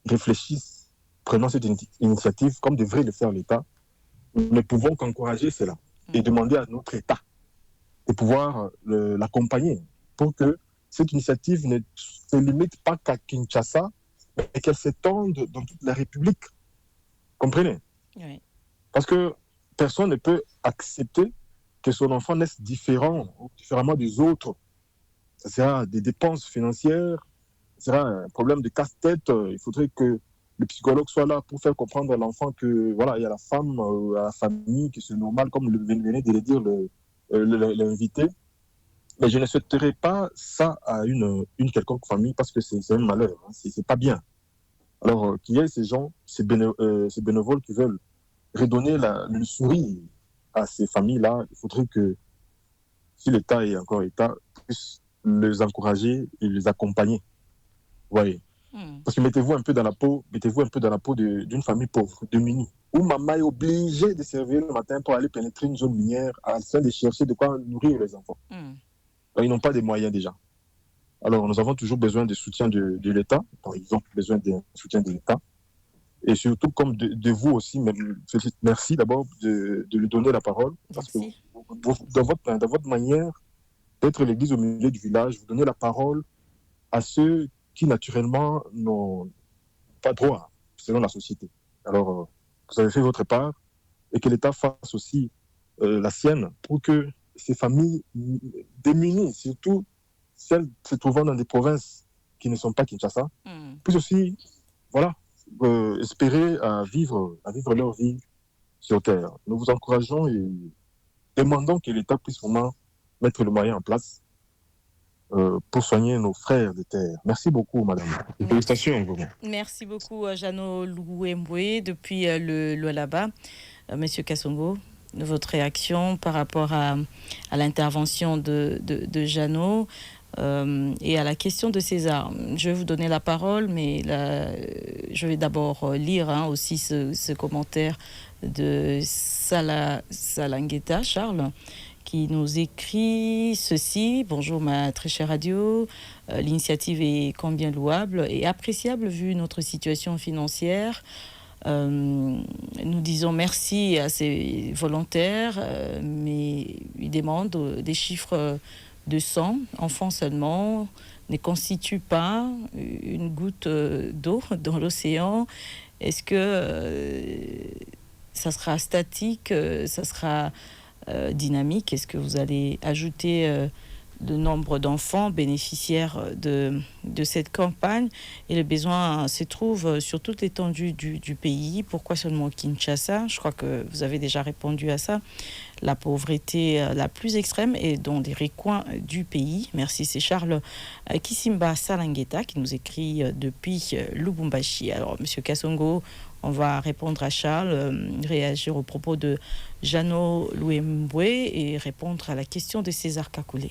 réfléchisse, prenant cette initiative, comme devrait le faire l'État, nous ne pouvons qu'encourager cela et demander à notre État de pouvoir l'accompagner pour que cette initiative ne se limite pas qu'à Kinshasa, mais qu'elle s'étende dans toute la République. Comprenez? Oui. Parce que personne ne peut accepter que son enfant naisse différemment des autres. Ça sera des dépenses financières, ça sera un problème de casse-tête. Il faudrait que le psychologue soit là pour faire comprendre à l'enfant que voilà, il y a la femme, à la famille, que c'est normal, comme venait de le dire l'invité. Mais je ne souhaiterais pas ça à une quelconque famille parce que c'est un malheur, hein, c'est pas bien. Alors qu'il y ait ces gens, ces bénévoles qui veulent redonner le sourire à ces familles-là, il faudrait que, si l'État est encore État, puisse les encourager et les accompagner. Vous voyez. Parce que mettez-vous un peu dans la peau d'une famille pauvre, démunie, où maman est obligée de servir le matin pour aller pénétrer une zone minière afin de chercher de quoi nourrir les enfants. Alors, ils n'ont pas de moyens déjà. Alors, nous avons toujours besoin de soutien de l'État. Bon, ils ont besoin d'un soutien de l'État. Et surtout, comme de vous aussi, merci d'abord de lui donner la parole. Parce que dans votre manière d'être l'église au milieu du village, vous donnez la parole à ceux qui, naturellement, n'ont pas droit, selon la société. Alors, vous avez fait votre part et que l'État fasse aussi la sienne pour que ces familles démunies, surtout celles se trouvant dans des provinces qui ne sont pas Kinshasa, puissent aussi, voilà, espérer à vivre leur vie sur Terre. Nous vous encourageons et demandons que l'État puisse vraiment mettre le moyen en place pour soigner nos frères de terre. Merci beaucoup, madame. Félicitations, vraiment. Merci beaucoup, Jeannot Louemboué, depuis le Lualaba. Monsieur Kassongo, votre réaction par rapport à l'intervention de Jeannot et à la question de César. Je vais vous donner la parole, mais là, je vais d'abord lire aussi ce commentaire de Salangueta, Charles, qui nous écrit ceci. Bonjour ma très chère radio, l'initiative est combien louable et appréciable vu notre situation financière. Nous disons merci à ces volontaires, mais ils demandent des chiffres de 100 enfants seulement, ne constituent pas une goutte d'eau dans l'océan. Est-ce que ça sera statique, ça sera dynamique? Est-ce que vous allez ajouter le nombre d'enfants bénéficiaires de cette campagne? Et le besoin se trouve sur toute l'étendue du pays. Pourquoi seulement Kinshasa? Je crois que vous avez déjà répondu à ça. La pauvreté la plus extrême est dans des recoins du pays. Merci, c'est Charles Kisimba Salangueta qui nous écrit depuis Lubumbashi. Alors, Monsieur Kassongo, on va répondre à Charles, réagir aux propos de Jeannot Louemboué et répondre à la question de César Kakoulé.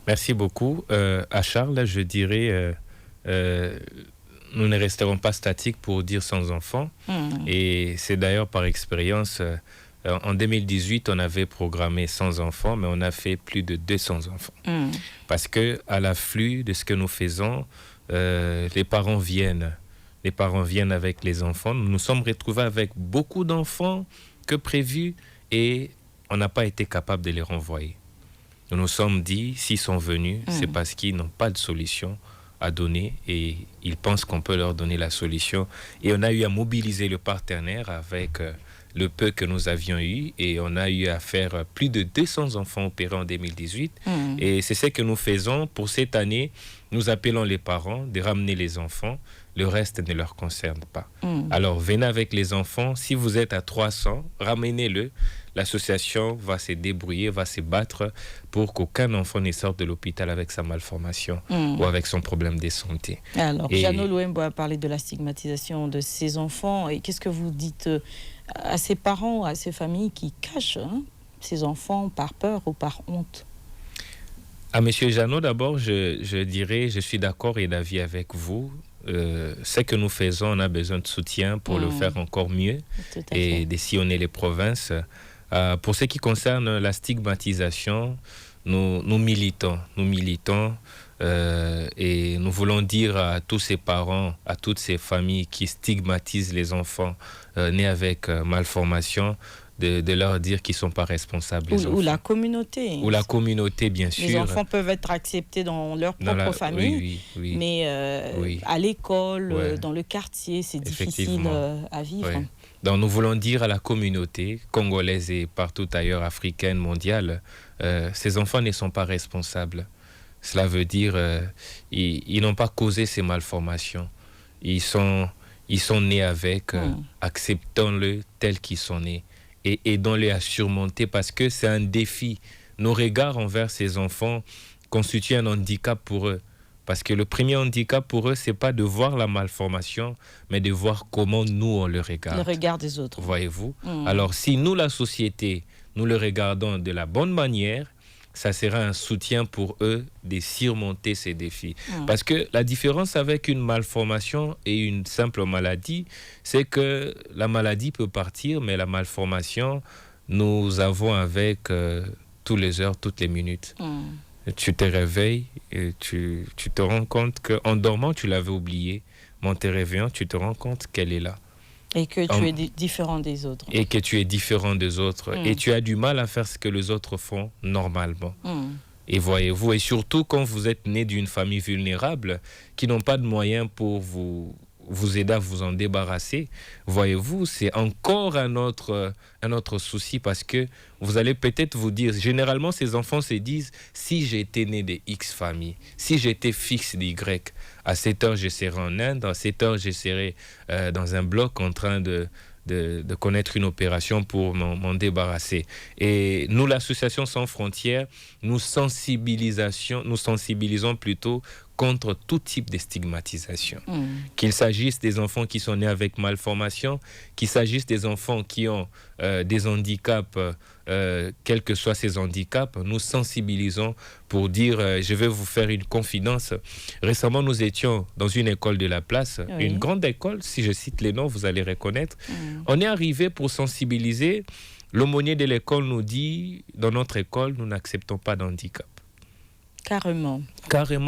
Merci beaucoup. À Charles, je dirais, nous ne resterons pas statiques pour dire sans enfants. Et c'est d'ailleurs par expérience, en 2018, on avait programmé 100 enfants, mais on a fait plus de 200 enfants. Parce qu'à l'afflux de ce que nous faisons, les parents viennent. Les parents viennent avec les enfants. Nous nous sommes retrouvés avec beaucoup d'enfants que prévu et on n'a pas été capable de les renvoyer. Nous nous sommes dit, s'ils sont venus, c'est parce qu'ils n'ont pas de solution à donner et ils pensent qu'on peut leur donner la solution. Et on a eu à mobiliser le partenaire avec le peu que nous avions eu et on a eu à faire plus de 200 enfants opérés en 2018. Et c'est ce que nous faisons pour cette année. Nous appelons les parents de ramener les enfants. Le reste ne leur concerne pas. Alors, venez avec les enfants. Si vous êtes à 300, ramenez-le. L'association va se débrouiller, va se battre pour qu'aucun enfant ne sorte de l'hôpital avec sa malformation ou avec son problème de santé. Alors, Jeannot Louemboué a parlé de la stigmatisation de ces enfants. Et qu'est-ce que vous dites à ces parents, à ces familles qui cachent ces enfants par peur ou par honte? À Monsieur Jeannot, d'abord, je dirais, je suis d'accord et d'avis avec vous. Ce que nous faisons, on a besoin de soutien pour le faire encore mieux et de sillonner les provinces. Pour ce qui concerne la stigmatisation, nous militons et nous voulons dire à tous ces parents, à toutes ces familles qui stigmatisent les enfants nés avec malformation, de leur dire qu'ils ne sont pas responsables. Ou la communauté. Ou la communauté, bien sûr. Les enfants peuvent être acceptés dans leur propre famille, mais à l'école, dans le quartier, c'est difficile à vivre. Oui. Donc nous voulons dire à la communauté congolaise et partout ailleurs, africaine, mondiale, ces enfants ne sont pas responsables. Cela veut dire ils n'ont pas causé ces malformations. Ils sont nés avec, acceptons-le tels qu'ils sont nés et aidons-les à surmonter parce que c'est un défi. Nos regards envers ces enfants constituent un handicap pour eux. Parce que le premier handicap pour eux, ce n'est pas de voir la malformation, mais de voir comment nous, on le regarde. Le regard des autres. Voyez-vous? Alors, si nous, la société, nous le regardons de la bonne manière, ça sera un soutien pour eux de surmonter ces défis. Parce que la différence avec une malformation et une simple maladie, c'est que la maladie peut partir, mais la malformation, nous avons avec toutes les heures, toutes les minutes. Tu te réveilles et tu te rends compte qu'en dormant, tu l'avais oubliée. Mais en te réveillant, tu te rends compte qu'elle est là. Et que tu es différent des autres. Et que tu es différent des autres. Et tu as du mal à faire ce que les autres font normalement. Et voyez-vous, et surtout quand vous êtes né d'une famille vulnérable, qui n'ont pas de moyens pour vous aider à vous en débarrasser, voyez-vous, c'est encore un autre souci parce que vous allez peut-être vous dire, généralement ces enfants se disent, si j'étais né de X famille, si j'étais fils d'Y, à 7 heures je serais en Inde, à 7 heures je serais dans un bloc en train de connaître une opération pour m'en débarrasser. Et nous, l'Association Sans Frontières, nous sensibilisons plutôt contre tout type de stigmatisation. Qu'il s'agisse des enfants qui sont nés avec malformation, qu'il s'agisse des enfants qui ont des handicaps, quels que soient ces handicaps, nous sensibilisons pour dire, je vais vous faire une confidence. Récemment, nous étions dans une école de la place, une grande école, si je cite les noms, vous allez reconnaître. On est arrivé pour sensibiliser. L'aumônier de l'école nous dit, dans notre école, nous n'acceptons pas d'handicap. Carrément,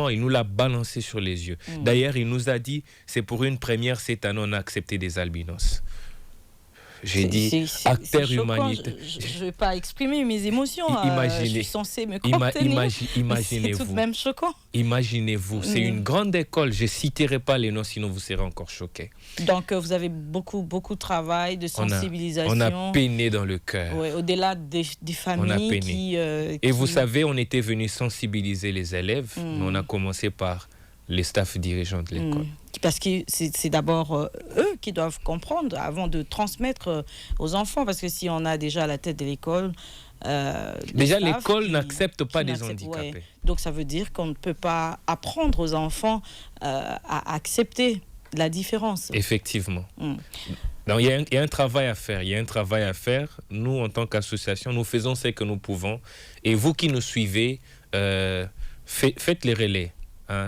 il nous l'a balancé sur les yeux. D'ailleurs, il nous a dit, c'est pour une première cette année, on a accepté des albinos. J'ai dit, acteur humanitaire. Je ne vais pas exprimer mes émotions. Je suis censée me contenir. Imaginez-vous. C'est tout de même choquant. Imaginez-vous, c'est une grande école. Je ne citerai pas les noms, sinon vous serez encore choqués. Donc, vous avez beaucoup de travail, de sensibilisation. On a peiné dans le cœur. Ouais, au-delà des familles qui... Et vous savez, on était venu sensibiliser les élèves, mais on a commencé par les staffs dirigeants de l'école. Parce que c'est d'abord eux qui doivent comprendre avant de transmettre aux enfants. Parce que si on a déjà à la tête de l'école... déjà, l'école n'accepte pas des handicapés. Ouais. Donc, ça veut dire qu'on ne peut pas apprendre aux enfants à accepter la différence. Effectivement. Donc, il y a un travail à faire. Nous, en tant qu'association, nous faisons ce que nous pouvons. Et vous qui nous suivez, faites les relais.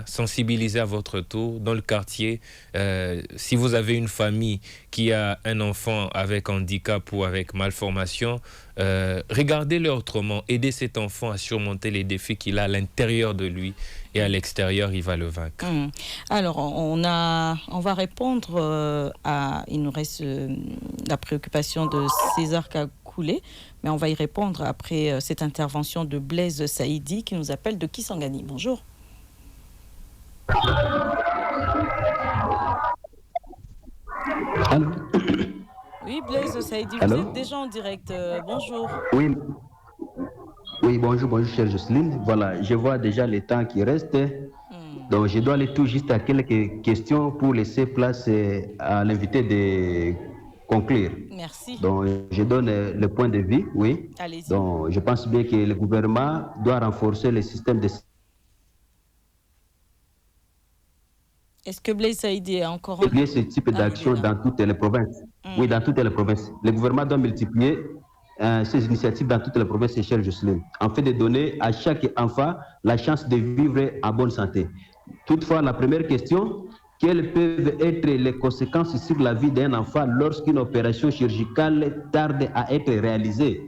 Sensibiliser à votre tour dans le quartier. Si vous avez une famille qui a un enfant avec handicap ou avec malformation, regardez-le autrement. Aidez cet enfant à surmonter les défis qu'il a à l'intérieur de lui et à l'extérieur, il va le vaincre. Alors, on va répondre à... Il nous reste la préoccupation de César Kakoulé, mais on va y répondre après cette intervention de Blaise Saïdi qui nous appelle de Kisangani. Bonjour. Allô? Oui, Blaise Saïdi, vous êtes déjà en direct. Bonjour. Oui, bonjour, chère Jocelyne. Voilà, je vois déjà le temps qui reste. Donc, je dois aller tout juste à quelques questions pour laisser place à l'invité de conclure. Merci. Donc, je donne le point de vue, oui. Allez-y. Donc, je pense bien que le gouvernement doit renforcer le système de... Est-ce que Blaise Saïdi est encore... Multiplier ce type d'action dans toutes les provinces. Oui, dans toutes les provinces. Le gouvernement doit multiplier ces initiatives dans toutes les provinces, chère Jocelyne, afin de donner à chaque enfant la chance de vivre en bonne santé. Toutefois, la première question, quelles peuvent être les conséquences sur la vie d'un enfant lorsqu'une opération chirurgicale tarde à être réalisée?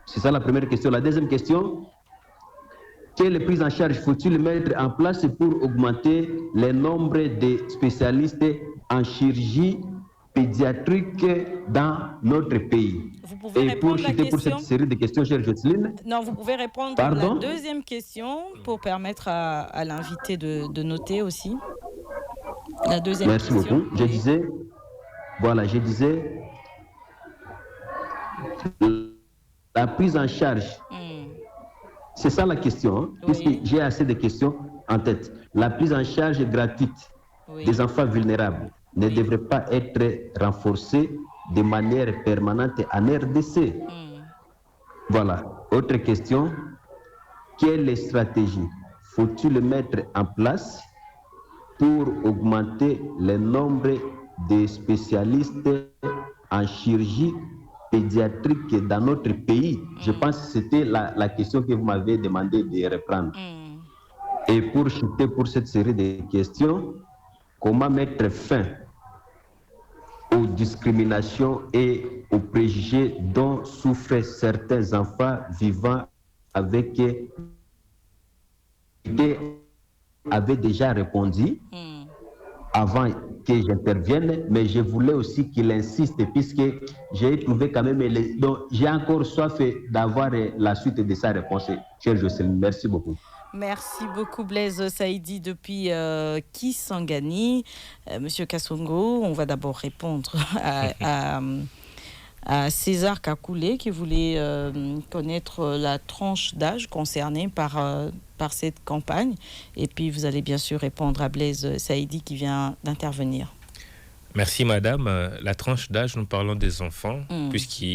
C'est ça la première question. La deuxième question, quelle prise en charge faut-il mettre en place pour augmenter le nombre de spécialistes en chirurgie pédiatrique dans notre pays. Vous pouvez Et pour répondre à la chuter pour question? cette série de questions, chère Jocelyne. Non, vous pouvez répondre Pardon? à la deuxième question pour permettre à l'invité de noter aussi. La deuxième Merci question. beaucoup. Je disais, la prise en charge. C'est ça la question, hein, Oui. puisque j'ai assez de questions en tête. La prise en charge gratuite des enfants vulnérables ne devrait pas être renforcée de manière permanente en RDC. Voilà. Autre question. Quelle stratégie faut-il mettre en place pour augmenter le nombre de spécialistes en chirurgie pédiatrique dans notre pays? Je pense que c'était la question que vous m'avez demandé de reprendre. Et pour chuter pour cette série de questions, comment mettre fin aux discriminations et aux préjugés dont souffrent certains enfants vivant avec avait déjà répondu avant que j'intervienne, mais je voulais aussi qu'il insiste puisque j'ai trouvé quand même donc j'ai encore soif d'avoir la suite de sa réponse. Cher Jocelyne, merci beaucoup. Merci beaucoup Blaise Saïdi depuis Kisangani. Monsieur Kasongo, on va d'abord répondre à César Kakoulé qui voulait connaître la tranche d'âge concernée par cette campagne. Et puis vous allez bien sûr répondre à Blaise Saïdi qui vient d'intervenir. Merci madame. La tranche d'âge, nous parlons des enfants, puisque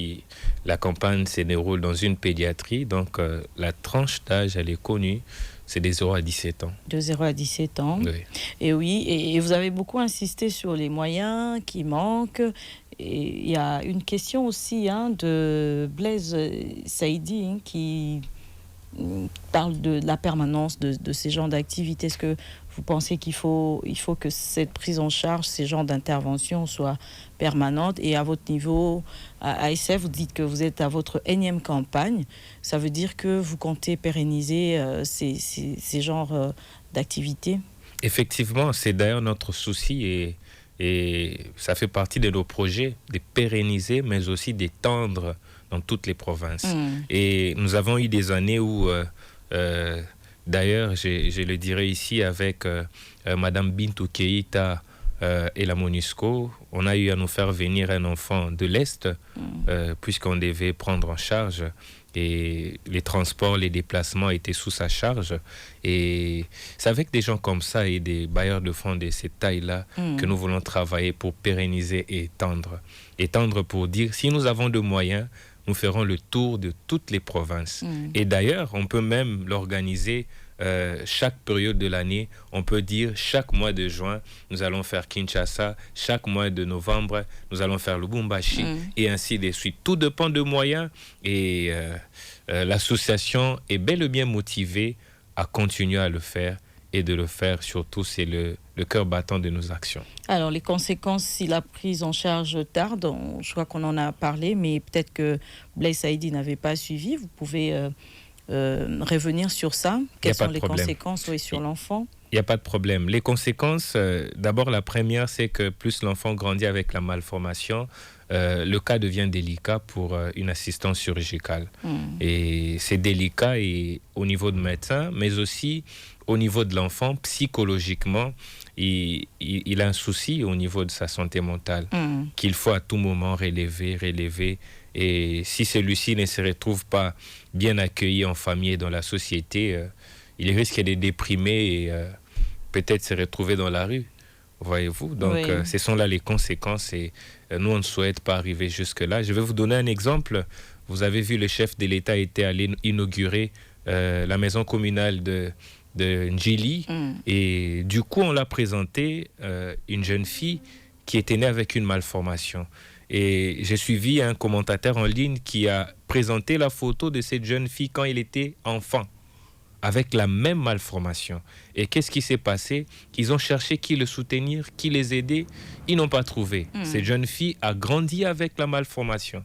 la campagne se déroule dans une pédiatrie. Donc la tranche d'âge, elle est connue, c'est des 0 à 17 ans. De 0 à 17 ans. Oui. Et oui, et vous avez beaucoup insisté sur les moyens qui manquent. Et il y a une question aussi de Blaise Saïdi qui parle de la permanence de ces genres d'activités. Est-ce que vous pensez qu'il faut que cette prise en charge, ces genres d'intervention soient permanentes? Et à votre niveau, à ASF, vous dites que vous êtes à votre énième campagne. Ça veut dire que vous comptez pérenniser ces genres d'activités? Effectivement, c'est d'ailleurs notre souci et ça fait partie de nos projets, de pérenniser, mais aussi d'étendre dans toutes les provinces. Et nous avons eu des années où, d'ailleurs, je le dirais ici avec Madame Bintou Keïta et la MONUSCO, on a eu à nous faire venir un enfant de l'Est, puisqu'on devait prendre en charge. Et les transports, les déplacements étaient sous sa charge. Et c'est avec des gens comme ça et des bailleurs de fonds de cette taille-là que nous voulons travailler pour pérenniser et étendre. Étendre pour dire, si nous avons de moyens, nous ferons le tour de toutes les provinces. Et d'ailleurs, on peut même l'organiser chaque période de l'année. On peut dire chaque mois de juin, nous allons faire Kinshasa. Chaque mois de novembre, nous allons faire Lubumbashi. Et ainsi de suite. Tout dépend de moyens. Et l'association est bel et bien motivée à continuer à le faire. Et de le faire, surtout, c'est le cœur battant de nos actions. Alors, les conséquences, si la prise en charge tarde, je crois qu'on en a parlé, mais peut-être que Blaise Saïdi n'avait pas suivi. Vous pouvez revenir sur ça. Quelles sont les conséquences sur l'enfant? Il n'y a pas de problème. Les conséquences, d'abord, la première, c'est que plus l'enfant grandit avec la malformation, le cas devient délicat pour une assistance chirurgicale. Et c'est délicat et au niveau de médecin, mais aussi au niveau de l'enfant, psychologiquement, il a un souci au niveau de sa santé mentale qu'il faut à tout moment relever. Et si celui-ci ne se retrouve pas bien accueilli en famille et dans la société, il risque de déprimer et peut-être se retrouver dans la rue. Voyez-vous, donc ce sont là les conséquences et nous on ne souhaite pas arriver jusque-là. Je vais vous donner un exemple. Vous avez vu, le chef de l'État était allé inaugurer la maison communale de Ndjili et du coup on l'a présenté une jeune fille qui était née avec une malformation. Et j'ai suivi un commentateur en ligne qui a présenté la photo de cette jeune fille quand elle était enfant, avec la même malformation. Et qu'est-ce qui s'est passé? Ils ont cherché qui le soutenir, qui les aider. Ils n'ont pas trouvé. Cette jeune fille a grandi avec la malformation.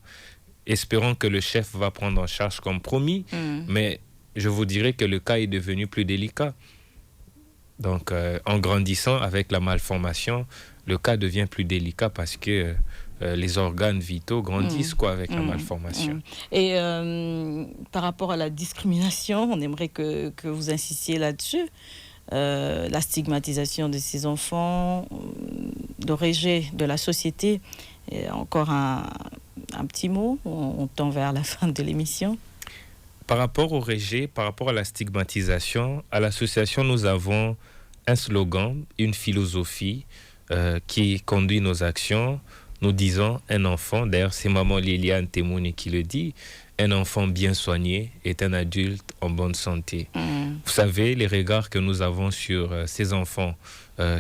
Espérons que le chef va prendre en charge comme promis. Mais je vous dirais que le cas est devenu plus délicat. Donc, en grandissant avec la malformation, le cas devient plus délicat parce que les organes vitaux grandissent avec la malformation. Et par rapport à la discrimination, on aimerait que vous insistiez là-dessus. La stigmatisation de ces enfants, le rejet de la société. Et encore un petit mot, on tend vers la fin de l'émission. Par rapport au rejet, par rapport à la stigmatisation, à l'association, nous avons un slogan, une philosophie qui conduit nos actions. Nous disons un enfant, d'ailleurs c'est maman Liliane Temouni qui le dit, un enfant bien soigné est un adulte en bonne santé. Vous savez, les regards que nous avons sur ces enfants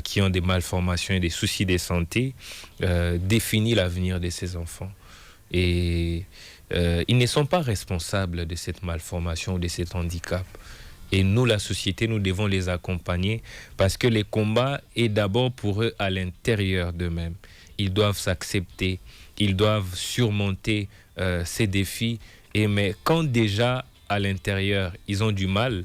qui ont des malformations et des soucis de santé définissent l'avenir de ces enfants. Et ils ne sont pas responsables de cette malformation ou de cet handicap. Et nous, la société, nous devons les accompagner parce que le combat est d'abord pour eux à l'intérieur d'eux-mêmes. Ils doivent s'accepter, ils doivent surmonter ces défis. Mais quand déjà à l'intérieur, ils ont du mal,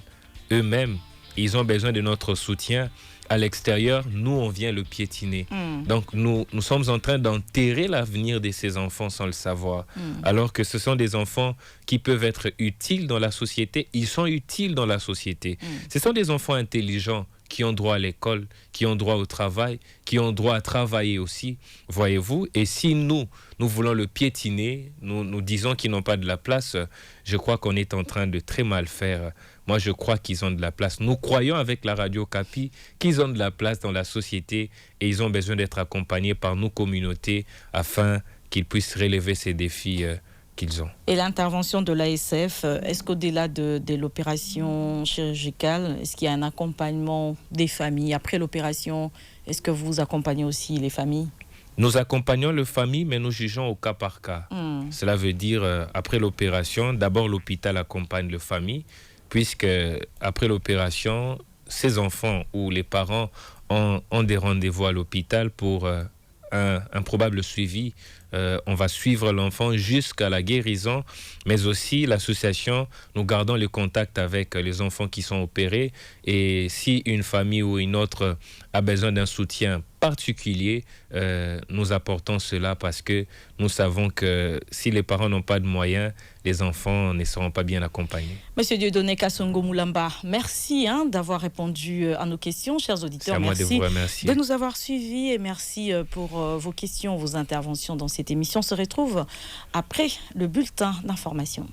eux-mêmes, ils ont besoin de notre soutien. À l'extérieur, nous, on vient le piétiner. Donc, nous sommes en train d'enterrer l'avenir de ces enfants sans le savoir. Alors que ce sont des enfants qui peuvent être utiles dans la société. Ils sont utiles dans la société. Ce sont des enfants intelligents qui ont droit à l'école, qui ont droit au travail, qui ont droit à travailler aussi, voyez-vous. Et si nous voulons le piétiner, nous disons qu'ils n'ont pas de la place, je crois qu'on est en train de très mal faire. Moi, je crois qu'ils ont de la place. Nous croyons avec la Radio Kapi qu'ils ont de la place dans la société et ils ont besoin d'être accompagnés par nos communautés afin qu'ils puissent relever ces défis qu'ils ont. Et l'intervention de l'ASF, est-ce qu'au-delà de l'opération chirurgicale, est-ce qu'il y a un accompagnement des familles après l'opération? Est-ce que vous accompagnez aussi les familles? Nous accompagnons les familles, mais nous jugeons au cas par cas. Cela veut dire, après l'opération, d'abord l'hôpital accompagne les familles, puisque après l'opération, ces enfants ou les parents ont des rendez-vous à l'hôpital pour un probable suivi. On va suivre l'enfant jusqu'à la guérison, mais aussi l'association, nous gardons le contact avec les enfants qui sont opérés et si une famille ou une autre a besoin d'un soutien particulier, nous apportons cela parce que nous savons que si les parents n'ont pas de moyens, les enfants ne seront pas bien accompagnés. Monsieur Dieudonné Kassongo Moulamba, merci d'avoir répondu à nos questions, chers auditeurs. C'est à moi merci de vous remercier. De nous avoir suivis et merci pour vos questions, vos interventions dans cette émission. On se retrouve après le bulletin d'information.